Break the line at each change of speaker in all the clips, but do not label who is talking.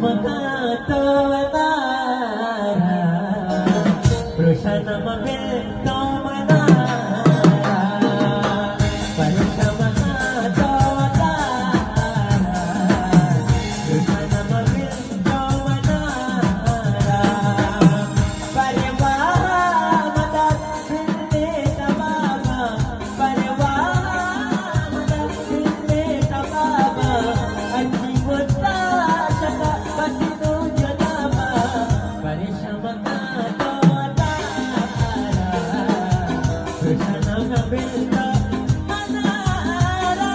चमकातो तारा कृष्ण तो मनारा पर चमकातो तारा कृष्ण तो मनारा परिवार मदद फिरते तबाबा परिवार मदद फिरते तबाबा अच्छी मुद्दा शका बसिनो जनाबा परिश्रमका तो तारा कृष्ण बिंदा मनारा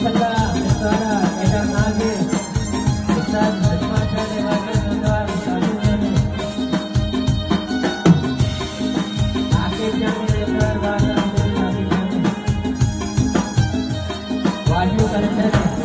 अल्लाह मिसारा एडा आगे ustaz Najman Khan tuan salunya ni akhir jam lebar bahasa Melayu wajib kalian